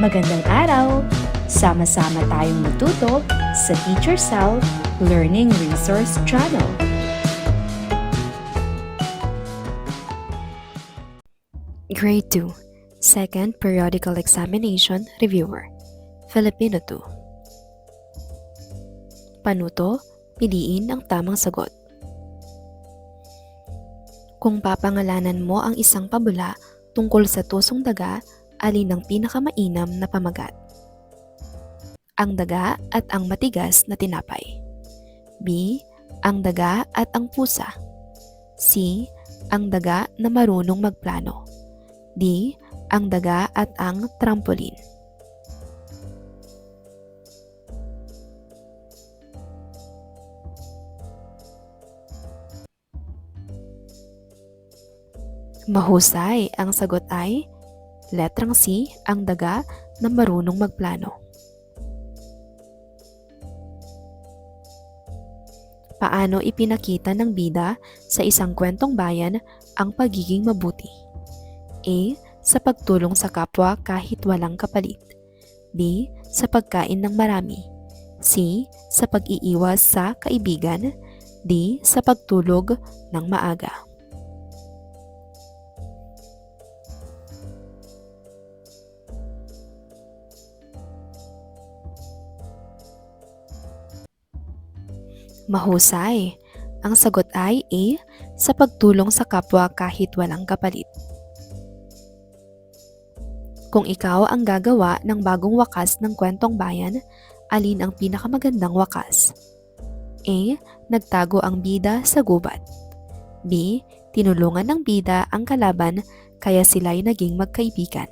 Magandang araw! Sama-sama tayong matuto sa Teacher Sal Learning Resource Channel. Grade 2, Second Periodical Examination Reviewer, Filipino 2. Panuto, piliin ang tamang sagot. Kung papangalanan mo ang isang pabula tungkol sa tusong daga, alin ang pinakamainam na pamagat? Ang daga at ang matigas na tinapay. B. Ang daga at ang pusa. C. Ang daga na marunong magplano. D. Ang daga at ang trampoline. Mahusay, ang sagot ay letrang C, ang daga na marunong magplano. Paano ipinakita ng bida sa isang kwentong bayan ang pagiging mabuti? A. Sa pagtulong sa kapwa kahit walang kapalit. B. Sa pagkain ng marami. C. Sa pag-iiwas sa kaibigan. D. Sa pagtulog ng maaga. Mahusay. Ang sagot ay A. Sa pagtulong sa kapwa kahit walang kapalit. Kung ikaw ang gagawa ng bagong wakas ng kwentong bayan, alin ang pinakamagandang wakas? A. Nagtago ang bida sa gubat. B. Tinulungan ng bida ang kalaban kaya sila'y naging magkaibigan.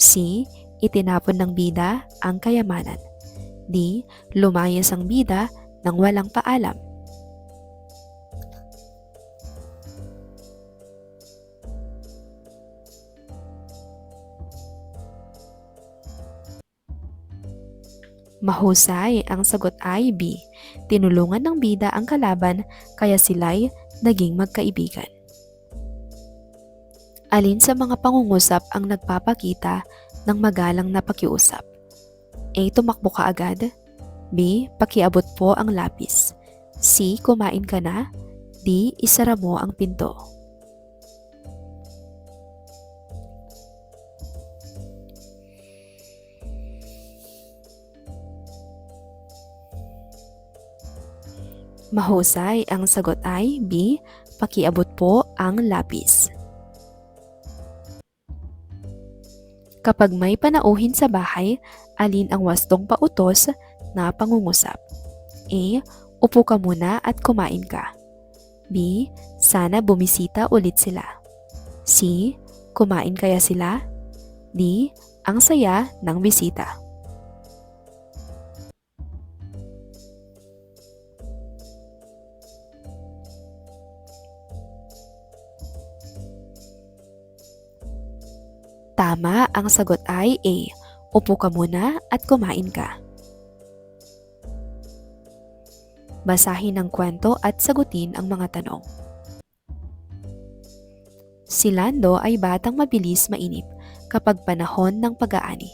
C. Itinapon ng bida ang kayamanan. D. Lumayas ang bida nang walang paalam. Mahusay, ang sagot ay B. Tinulungan ng bida ang kalaban kaya sila'y naging magkaibigan. Alin sa mga pangungusap ang nagpapakita ng magalang na pakiusap? A. Tumakbo ka agad. B. Pakiabot po ang lapis. C. Kumain ka na. D. Isara mo ang pinto. Mahusay, ang sagot ay B. Pakiabot po ang lapis. Kapag may panauhin sa bahay, alin ang wastong pautos na pangungusap? A. Upo ka muna at kumain ka. B. Sana bumisita ulit sila. C. Kumain kaya sila? D. Ang saya ng bisita. Tama, ang sagot ay A. Upo ka muna at kumain ka. Basahin ang kwento at sagutin ang mga tanong. Si Lando ay batang mabilis mainip kapag panahon ng pag-aani.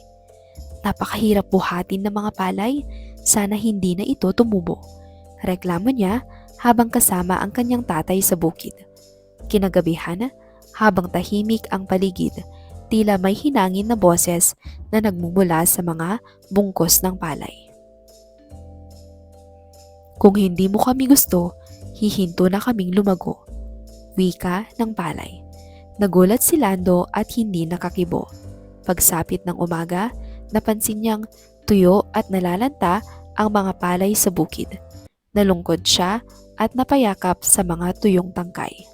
Napakahirap buhatin ng mga palay, sana hindi na ito tumubo. Reklamo niya habang kasama ang kanyang tatay sa bukid. Kinagabihan, habang tahimik ang paligid, tila may hinangin na boses na nagmumula sa mga bungkos ng palay. Kung hindi mo kami gusto, hihinto na kaming lumago. Wika ng palay. Nagulat si Lando at hindi nakakibo. Pagsapit ng umaga, napansin niyang tuyo at nalalanta ang mga palay sa bukid. Nalungkot siya at napayakap sa mga tuyong tangkay.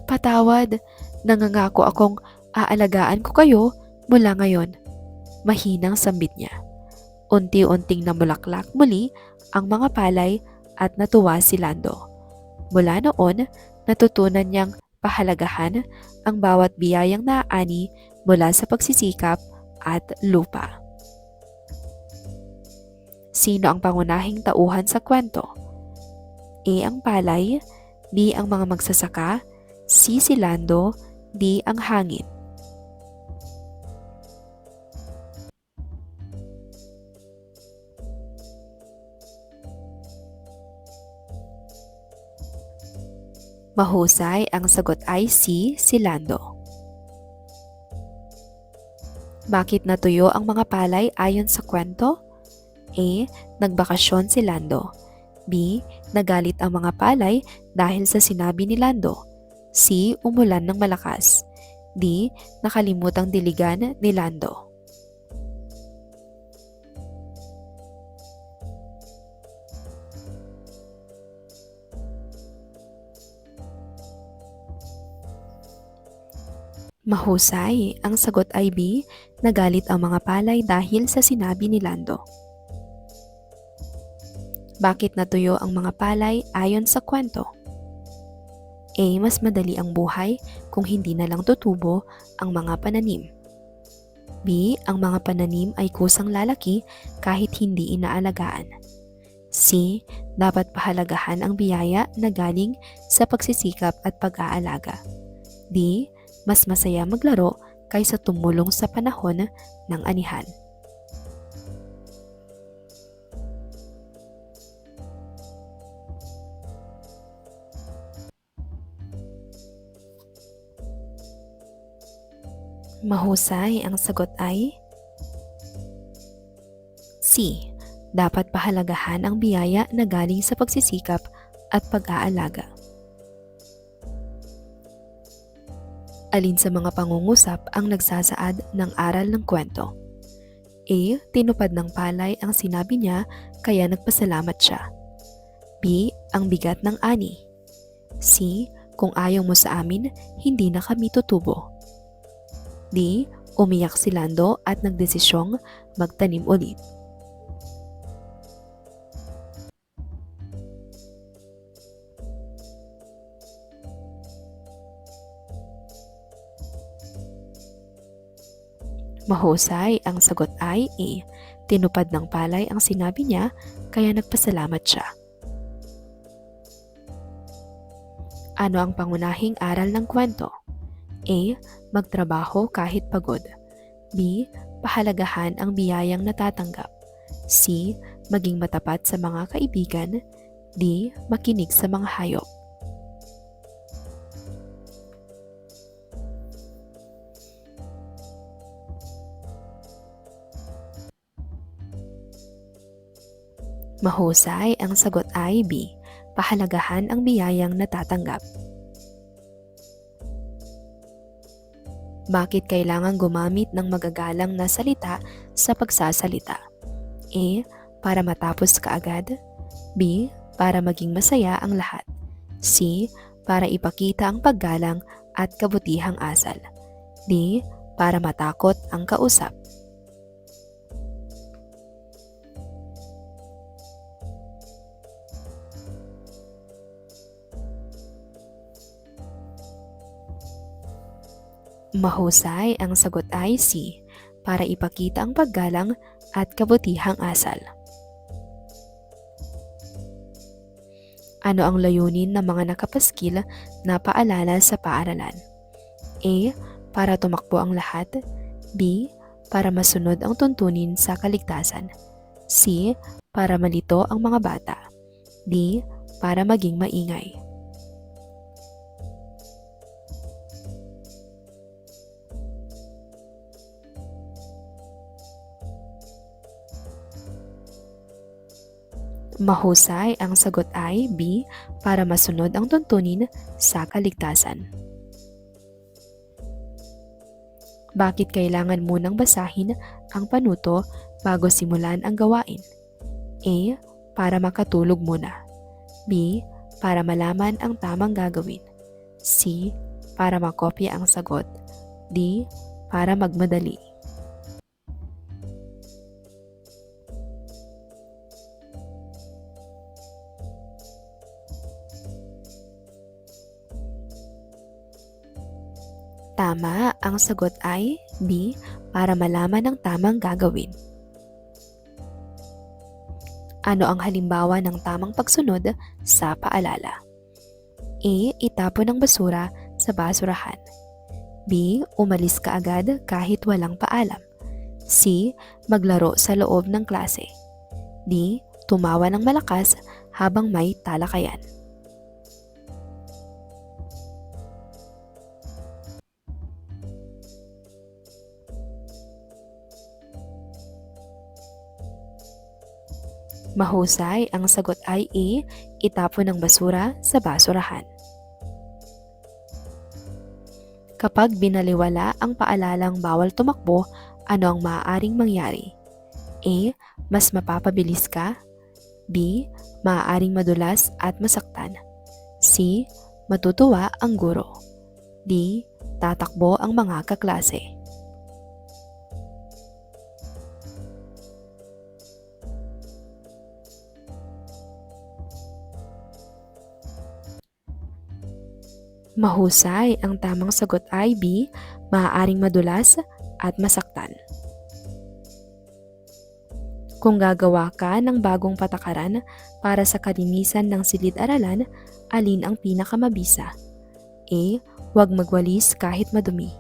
Patawad, nangangako akong aalagaan ko kayo mula ngayon. Mahinang sambit niya. Unti-unting namulaklak muli ang mga palay at natuwa si Lando. Mula noon, natutunan niyang pahalagahan ang bawat biyayang naaani mula sa pagsisikap at lupa. Sino ang pangunahing tauhan sa kwento? A. Ang palay. B. Ang mga magsasaka. C. Si Lando. D. Ang hangin. Mahusay, ang sagot ay si Lando. Bakit natuyo ang mga palay ayon sa kwento? A. Nagbakasyon si Lando. B. Nagalit ang mga palay dahil sa sinabi ni Lando. C. Umulan ng malakas. D. Nakalimutang diligan ni Lando. Mahusay, ang sagot ay B. Nagalit ang mga palay dahil sa sinabi ni Lando. Bakit natuyo ang mga palay ayon sa kwento? A. Mas madali ang buhay kung hindi na lang tutubo ang mga pananim. B. Ang mga pananim ay kusang lalaki kahit hindi inaalagaan. C. Dapat pahalagahan ang biyaya na galing sa pagsisikap at pag-aalaga. D. Mas masaya maglaro kaysa tumulong sa panahon ng anihan. Mahusay, ang sagot ay C. Dapat pahalagahan ang biyaya na galing sa pagsisikap at pag-aalaga. Alin sa mga pangungusap ang nagsasaad ng aral ng kwento? A. Tinupad ng palay ang sinabi niya kaya nagpasalamat siya. B. Ang bigat ng ani. C. Kung ayaw mo sa amin, hindi na kami tutubo. D. Umiyak si Lando at nagdesisyong magtanim ulit. Mahusay, ang sagot ay A. Tinupad ng palay ang sinabi niya kaya nagpasalamat siya. Ano ang pangunahing aral ng kwento? A. Magtrabaho kahit pagod. B. Pahalagahan ang biyayang natatanggap. C. Maging matapat sa mga kaibigan. D. Makinig sa mga hayop. Mahusay, ang sagot ay B. Pahalagahan ang biyayang natatanggap. Bakit kailangan gumamit ng magagalang na salita sa pagsasalita? A. Para matapos kaagad. B. Para maging masaya ang lahat. C. Para ipakita ang paggalang at kabutihang asal. D. Para matakot ang kausap. Mahusay, ang sagot ay C. Para ipakita ang paggalang at kabutihang asal. Ano ang layunin ng mga nakapaskil na paalala sa paaralan? A. Para tumakbo ang lahat. B. Para masunod ang tuntunin sa kaligtasan. C. Para malito ang mga bata. D. Para maging maingay. Mahusay, ang sagot ay B. Para masunod ang tuntunin sa kaligtasan. Bakit kailangan munang basahin ang panuto bago simulan ang gawain? A. Para makatulog muna. B. Para malaman ang tamang gagawin. C. Para makopya ang sagot. D. Para magmadali. Tama, ang sagot ay B. Para malaman ang tamang gagawin. Ano ang halimbawa ng tamang pagsunod sa paalala? A. Itapon ang basura sa basurahan. B. Umalis ka agad kahit walang paalam. C. Maglaro sa loob ng klase. D. Tumawa ng malakas habang may talakayan. Mahusay, ang sagot ay A. Itapon ng basura sa basurahan. Kapag binaliwala ang paalalang bawal tumakbo, ano ang maaaring mangyari? A. Mas mapapabilis ka. B. Maaaring madulas at masaktan. C. Matutuwa ang guro. D. Tatakbo ang mga kaklase. Mahusay, ang tamang sagot ay B. Maaaring madulas at masaktan. Kung gagawa ka ng bagong patakaran para sa kalinisan ng silid-aralan, alin ang pinakamabisa? A. Huwag magwalis kahit madumi.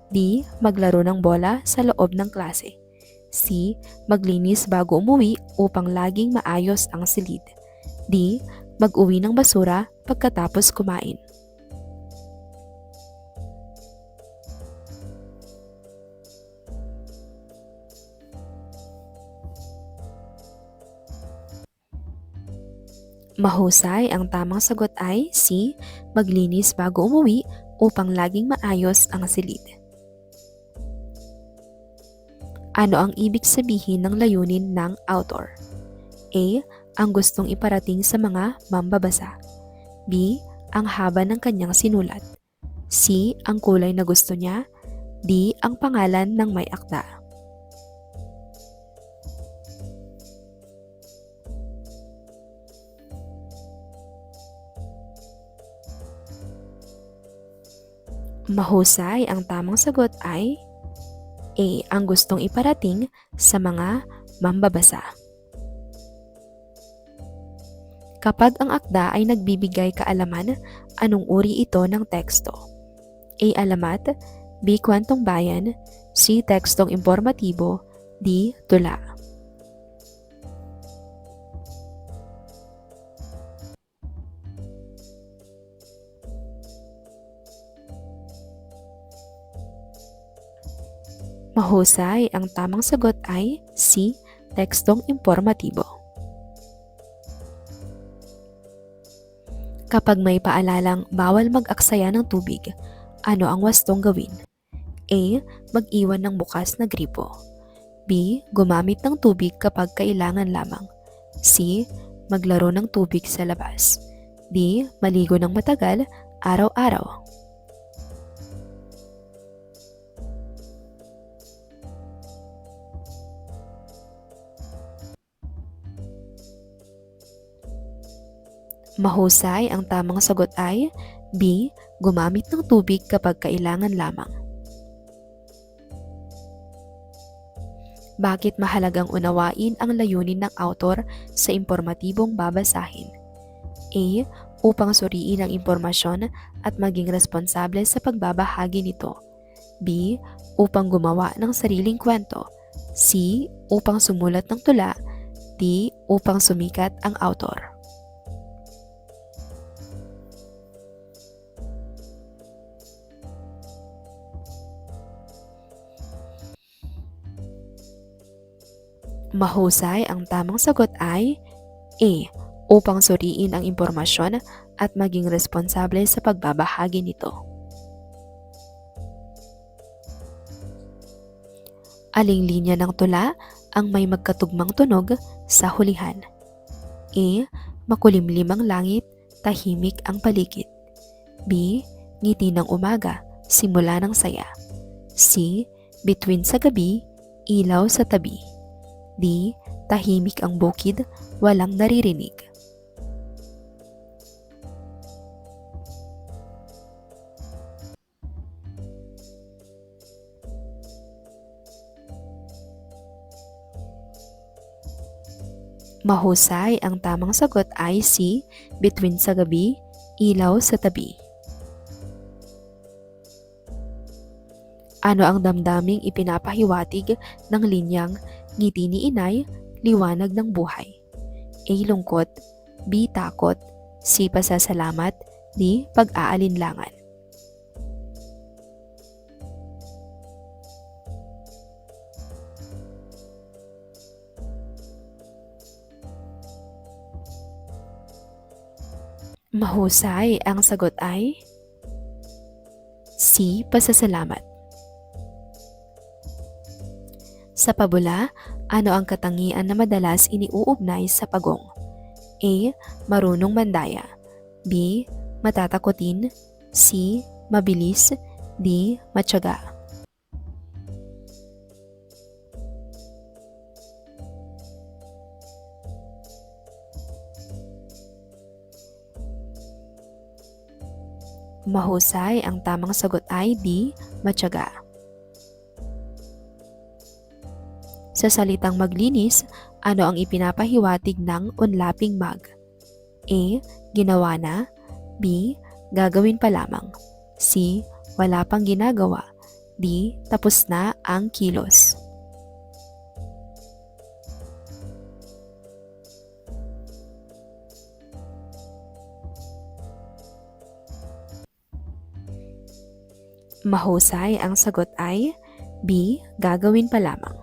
B. Maglaro ng bola sa loob ng klase. C. Maglinis bago umuwi upang laging maayos ang silid. D. Mag-uwi ng basura pagkatapos kumain. Mahusay, ang tamang sagot ay C. Maglinis bago umuwi upang laging maayos ang silid. Ano ang ibig sabihin ng layunin ng author? A. Ang gustong iparating sa mga mambabasa. B. Ang haba ng kanyang sinulat. C. Ang kulay na gusto niya. D. Ang pangalan ng may akda. Mahusay, ang tamang sagot ay A. Ang gustong iparating sa mga mambabasa. Kapag ang akda ay nagbibigay kaalaman, anong uri ito ng teksto? A. Alamat. B. Kwentong bayan. C. Tekstong impormatibo. D. Tula. Mahusay, ang tamang sagot ay C. Tekstong impormatibo. Kapag may paalalang bawal mag-aksaya ng tubig, ano ang wastong gawin? A. Mag-iwan ng bukas na gripo. B. Gumamit ng tubig kapag kailangan lamang. C. Maglaro ng tubig sa labas. D. Maligo ng matagal, araw-araw. Mahusay, ang tamang sagot ay B. Gumamit ng tubig kapag kailangan lamang. Bakit mahalagang unawain ang layunin ng author sa impormatibong babasahin? A. Upang suriin ang impormasyon at maging responsable sa pagbabahagi nito. B. Upang gumawa ng sariling kwento. C. Upang sumulat ng tula. D. Upang sumikat ang author. Mahusay, ang tamang sagot ay A. Upang suriin ang impormasyon at maging responsable sa pagbabahagi nito. Aling linya ng tula ang may magkatugmang tunog sa hulihan? A. Makulimlim ang langit, tahimik ang paligid. B. Ngiti ng umaga, simula ng saya. C. Bituin sa gabi, ilaw sa tabi. D. Tahimik ang bukid, walang naririnig. Mahusay, ang tamang sagot ay C. Bituin sa gabi, ilaw sa tabi. Ano ang damdaming ipinapahiwatig ng linyang ngiti ni inay, liwanag ng buhay? A. Lungkot. B. Takot. C. Pasasalamat. D. Pag-aalinlangan. Mahusay, ang sagot ay C. Pasasalamat. Sa pabula, ano ang katangian na madalas iniuugnay sa pagong? A. Marunong mandaya. B. Matatakotin. C. Mabilis. D. Matyaga. Mahusay, ang tamang sagot ay D. Matyaga. Sa salitang maglinis, ano ang ipinapahiwatig ng unlaping mag? A. Ginawa na. B. Gagawin pa lamang. C. Wala pang ginagawa. D. Tapos na ang kilos. Mahusay, ang sagot ay B. Gagawin pa lamang.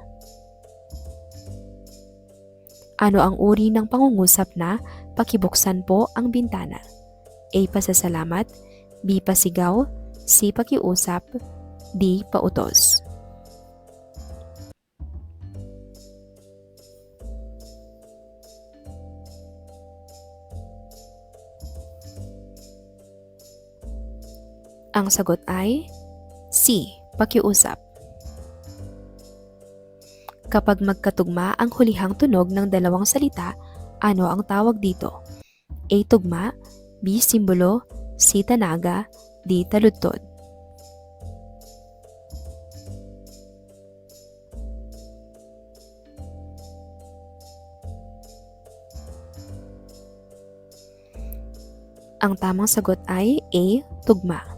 Ano ang uri ng pangungusap na pakibuksan po ang bintana? A. Pasasalamat. B. Pasigaw. C. Pakiusap. D. Pautos. Ang sagot ay C. Pakiusap. Kapag magkatugma ang hulihang tunog ng dalawang salita, ano ang tawag dito? A. Tugma. B. Simbolo. C. Tanaga. D. Taludtod. Ang tamang sagot ay A. Tugma.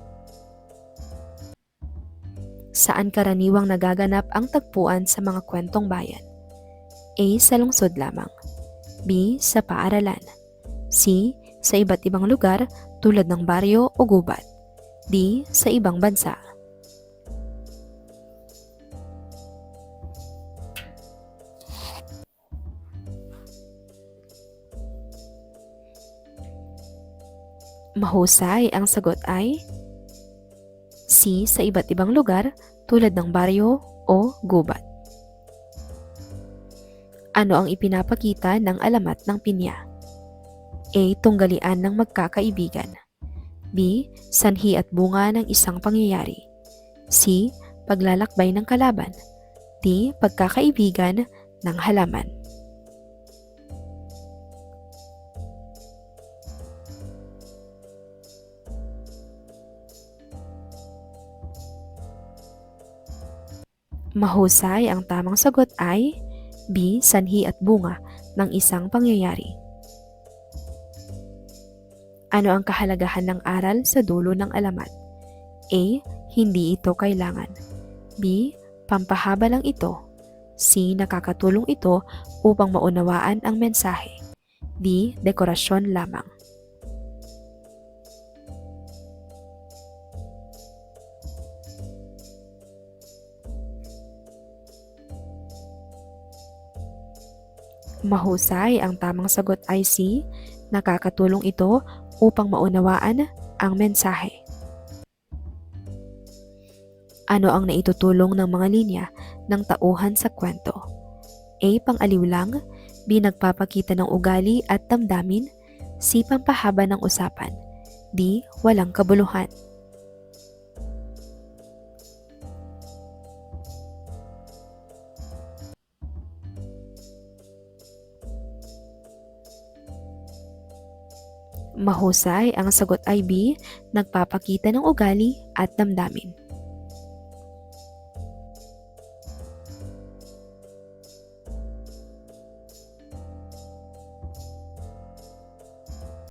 Saan karaniwang nagaganap ang tagpuan sa mga kwentong bayan? A. Sa lungsod lamang. B. Sa paaralan. C. Sa iba't ibang lugar tulad ng baryo o gubat. D. Sa ibang bansa. Mahusay, ang sagot ay C. Sa iba't ibang lugar tulad ng baryo o gubat. Ano ang ipinapakita ng alamat ng pinya? A. Tunggalian ng magkakaibigan. B. Sanhi at bunga ng isang pangyayari. C. Paglalakbay ng kalaban. D. Pagkakaibigan ng halaman. Mahusay, ang tamang sagot ay B. Sanhi at bunga ng isang pangyayari. Ano ang kahalagahan ng aral sa dulo ng alamat? A. Hindi ito kailangan. B. Pampahaba lang ito. C. Nakakatulong ito upang maunawaan ang mensahe. D. Dekorasyon lamang. Mahusay, ang tamang sagot ay C. Nakakatulong ito upang maunawaan ang mensahe. Ano ang naitutulong ng mga linya ng tauhan sa kwento? A. Pang-aliw lang. B. Nagpapakita ng ugali at damdamin. C. Pampahaba ng usapan. D. Walang kabuluhan. Mahusay, ang sagot ay B. Nagpapakita ng ugali at damdamin.